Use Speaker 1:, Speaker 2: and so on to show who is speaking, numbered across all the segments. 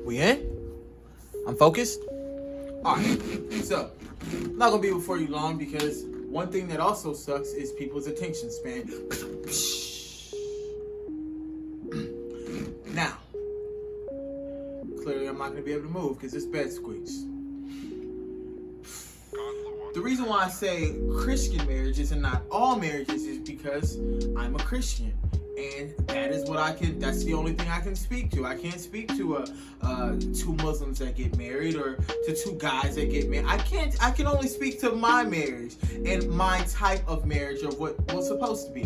Speaker 1: We in? I'm focused? Alright, so, I'm not gonna be before you long because one thing that also sucks is people's attention span. Now, clearly I'm not gonna be able to move because this bed squeaks. The reason why I say Christian marriages and not all marriages is because I'm a Christian. And that is what that's the only thing I can speak to. I can't speak to two Muslims that get married or to two guys that get married. I can only speak to my marriage and my type of marriage of what's supposed to be.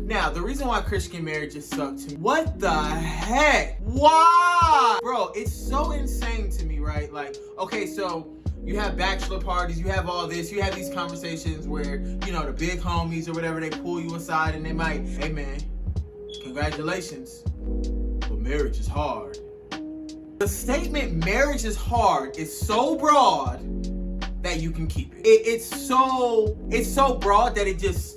Speaker 1: Now, the reason why Christian marriages suck to me, what the heck? Why? Bro, it's so insane to me, right? Like, okay, so you have bachelor parties, you have all this, you have these conversations where, you know, the big homies or whatever, they pull you aside and they might, hey man, congratulations, but marriage is hard. The statement marriage is hard is so broad that you can keep it. It's so broad that it just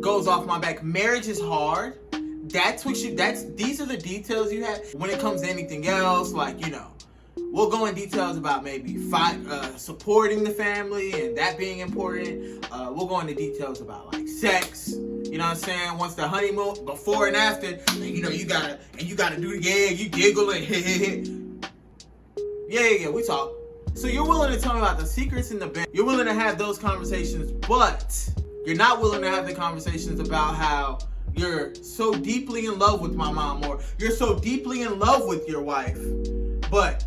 Speaker 1: goes off my back. Marriage is hard. These are the details you have. When it comes to anything else, like, you know, we'll go in details about maybe supporting the family and that being important. We'll go into details about like sex. You know what I'm saying? Once the honeymoon, before and after, you know, you gotta do you giggle and yeah, we talk. So you're willing to tell me about the secrets in the bed. You're willing to have those conversations, but you're not willing to have the conversations about how you're so deeply in love with my mom, or you're so deeply in love with your wife, but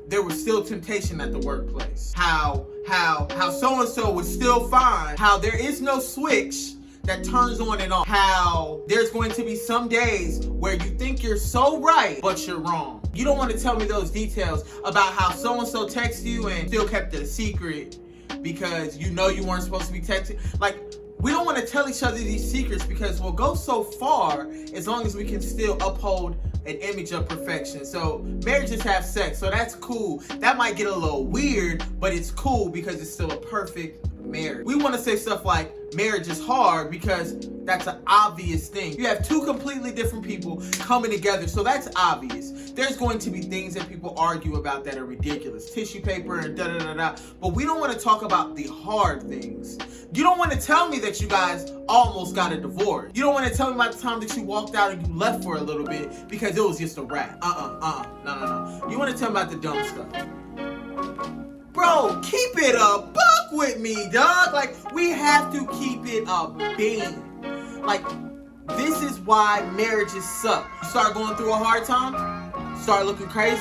Speaker 1: there was still temptation at the workplace. How so-and-so was still fine. How there is no switch that turns on and off. How there's going to be some days where you think you're so right, but you're wrong. You don't want to tell me those details about how so-and-so texted you and still kept it a secret because you know you weren't supposed to be texting. Like, we don't want to tell each other these secrets because we'll go so far as long as we can still uphold an image of perfection. So marriages have sex, so that's cool. That might get a little weird, but it's cool because it's still a perfect marriage. We want to say stuff like marriage is hard because that's an obvious thing. You have two completely different people coming together, so that's obvious. There's going to be things that people argue about that are ridiculous. Tissue paper and da-da-da-da. But we don't want to talk about the hard things. You don't want to tell me that you guys almost got a divorce. You don't want to tell me about the time that you walked out and you left for a little bit because it was just a wrap. No. You want to tell me about the dumb stuff. Bro, keep it a buck with me, dog. Like, we have to keep it a bean. Like, this is why marriages suck. You start going through a hard time, start looking crazy,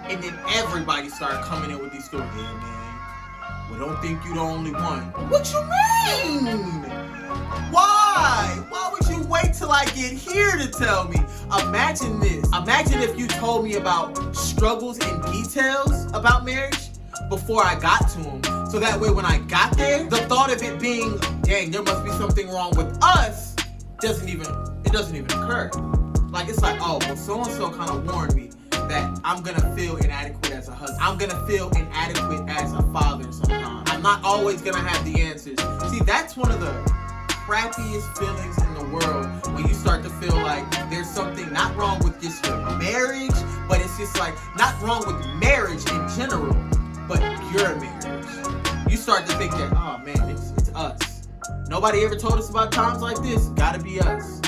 Speaker 1: and then everybody start coming in with these stories. Yeah, man, well, don't think you the only one. What you mean? Why? Why would you wait till I get here to tell me? Imagine this. Imagine if you told me about struggles and details about marriage before I got to them. So that way when I got there, the thought of it being, dang, there must be something wrong with us, doesn't even occur. Like, it's like, oh, well, so-and-so kind of warned me that I'm gonna feel inadequate as a husband. I'm gonna feel inadequate as a father sometimes. I'm not always gonna have the answers. See, that's one of the crappiest feelings in the world, when you start to feel like there's something not wrong with just your marriage, but it's just like not wrong with marriage in general, but your marriage. You start to think that, oh man, it's us. Nobody ever told us about times like this. Gotta be us.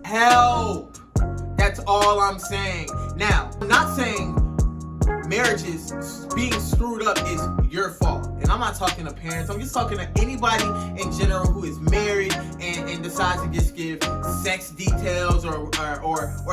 Speaker 1: Help. That's all I'm saying. Now, I'm not saying marriages being screwed up is your fault. And I'm not talking to parents. I'm just talking to anybody in general who is married and decides to just give sex details or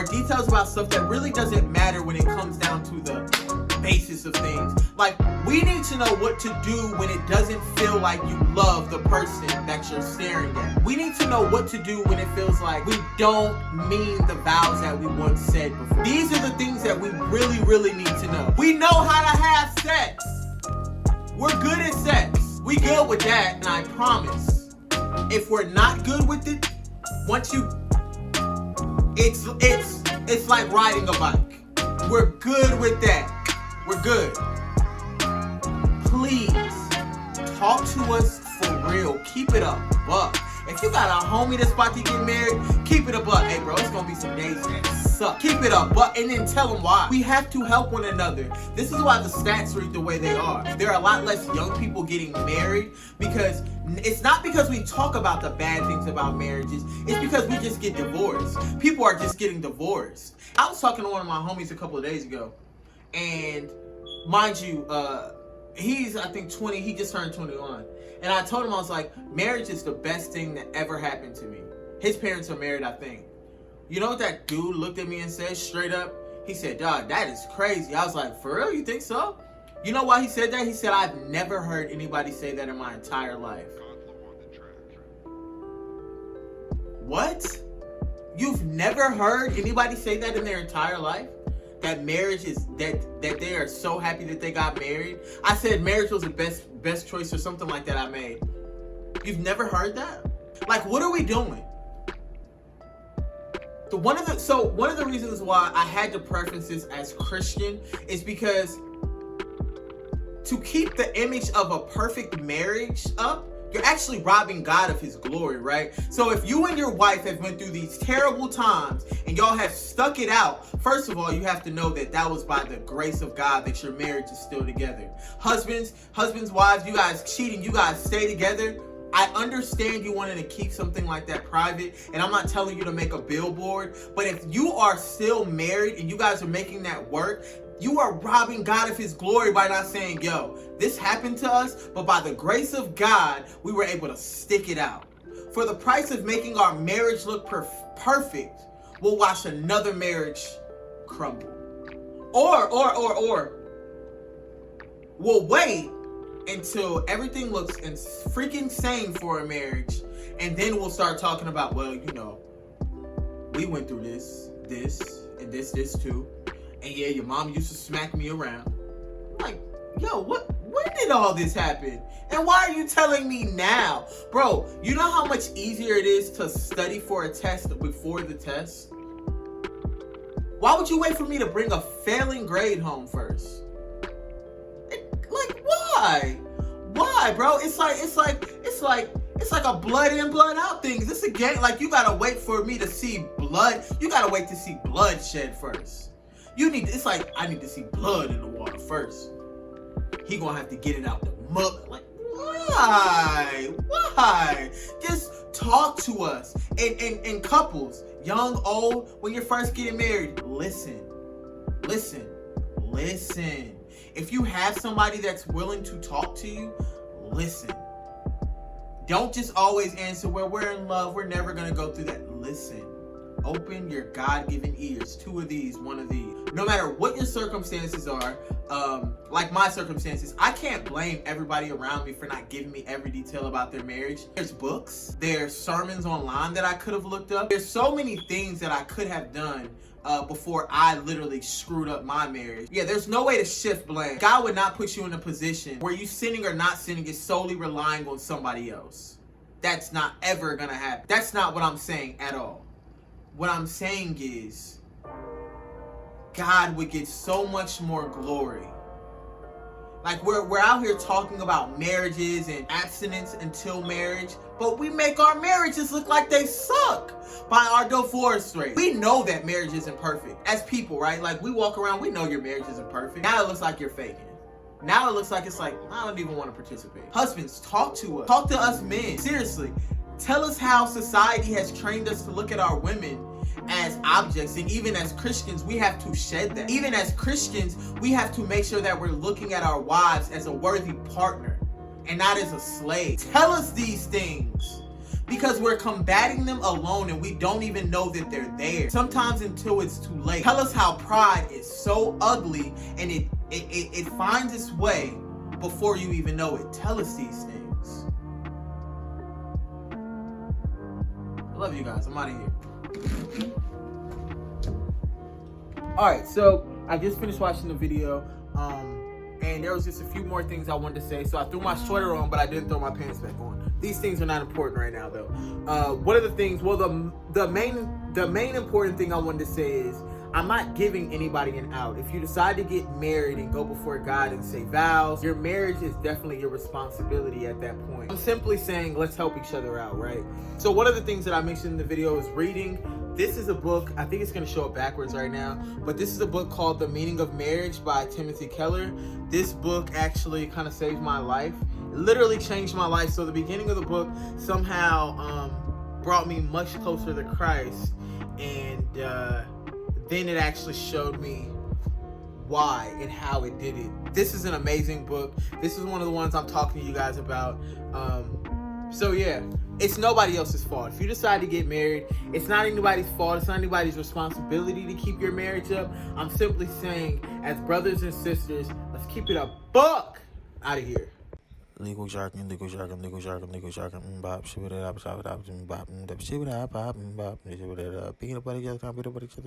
Speaker 1: details about stuff that really doesn't matter when it comes down to the basis of things. Like, we need to know what to do when it doesn't feel like you love the person that you're staring at. We need to know what to do when it feels like we don't mean the vows that we once said before. These are the things that we really, really need to know. We know how to have sex. We're good at sex. We good with that, and I promise, if we're not good with it, it's like riding a bike. We're good with that. We're good. Please talk to us for real. Keep it up. If you got a homie that's about to get married, keep it a buck. Hey bro, it's gonna be some days that suck. Keep it up, but and then tell them why. We have to help one another. This is why the stats read the way they are. There are a lot less young people getting married because it's not because we talk about the bad things about marriages. It's because we just get divorced. People are just getting divorced. I was talking to one of my homies a couple of days ago, and mind you, he's I think 20. He just turned 21. And I told him, I was like, marriage is the best thing that ever happened to me. His parents are married, I think. You know what that dude looked at me and said straight up? He said, dog, that is crazy. I was like, for real? You think so? You know why he said that? He said, I've never heard anybody say that in my entire life. What? You've never heard anybody say that in their entire life? That marriage is, that they are so happy that they got married? I said marriage was the best choice or something like that I made. You've never heard that? Like, what are we doing? One of the reasons why I had to preference this as Christian is because to keep the image of a perfect marriage up, you're actually robbing God of his glory, right? So if you and your wife have went through these terrible times and y'all have stuck it out, first of all, you have to know that that was by the grace of God that your marriage is still together. Husbands, wives, you guys cheating, you guys stay together. I understand you wanting to keep something like that private, and I'm not telling you to make a billboard, but if you are still married and you guys are making that work, you are robbing God of his glory by not saying, yo, this happened to us, but by the grace of God, we were able to stick it out. For the price of making our marriage look perfect, we'll watch another marriage crumble. Or we'll wait until everything looks freaking sane for a marriage, and then we'll start talking about, well, you know, we went through this, and this too. And yeah, your mom used to smack me around. I'm like, yo, when did all this happen? And why are you telling me now? Bro, you know how much easier it is to study for a test before the test? Why would you wait for me to bring a failing grade home first? Like, why? Why, bro? It's like a blood in, blood out thing. Is this a game? Like, you gotta wait for me to see blood. You gotta wait to see bloodshed first. It's like, I need to see blood in the water first. He gonna have to get it out the mud. Like, why? Just talk to us. And couples, young, old, when you're first getting married, listen. If you have somebody that's willing to talk to you, listen. Don't just always answer, well, we're in love, we're never gonna go through that. Listen. Open your God-given ears. 2 of these, 1 of these. No matter what your circumstances are, like my circumstances, I can't blame everybody around me for not giving me every detail about their marriage. There's books, there's sermons online that I could have looked up. There's so many things that I could have done before I literally screwed up my marriage. Yeah, there's no way to shift blame. God would not put you in a position where you sinning or not sinning is solely relying on somebody else. That's not ever gonna happen. That's not what I'm saying at all. What I'm saying is, God would get so much more glory. Like, we're out here talking about marriages and abstinence until marriage, but we make our marriages look like they suck by our divorce rate. We know that marriage isn't perfect. As people, right? Like, we walk around, we know your marriage isn't perfect. Now it looks like you're faking. Now it looks like it's like, I don't even want to participate. Husbands, talk to us. Talk to us men. Seriously. Tell us how society has trained us to look at our women as objects, and even as Christians, we have to shed that. Even as Christians, we have to make sure that we're looking at our wives as a worthy partner and not as a slave. Tell us these things, because we're combating them alone and we don't even know that they're there. Sometimes until it's too late. Tell us how pride is so ugly and it finds its way before you even know it. Tell us these things. I love you guys. I'm out of here. Alright, so I just finished watching the video, and there was just a few more things I wanted to say. So I threw my sweater on, but I didn't throw my pants back on. These things are not important right now, though. One of the things, well, the main important thing I wanted to say is, I'm not giving anybody an out. If you decide to get married and go before God and say vows, your marriage is definitely your responsibility at that point. I'm simply saying, let's help each other out, right? So one of the things that I mentioned in the video is reading. This is a book, I think it's going to show up backwards right now, but this is a book called The Meaning of Marriage by Timothy Keller. This book actually kind of saved my life. It literally changed my life. So the beginning of the book somehow brought me much closer to Christ, and then it actually showed me why and how it did it. This is an amazing book. This is one of the ones I'm talking to you guys about. So yeah, it's nobody else's fault. If you decide to get married, it's not anybody's fault. It's not anybody's responsibility to keep your marriage up. I'm simply saying, as brothers and sisters, let's keep it a buck out of here.
Speaker 2: Legal jargon, legal jargon, legal jargon, legal jargon, bop, shit it up, bop, shit it up, bop, peanut butter, just come, peanut butter, just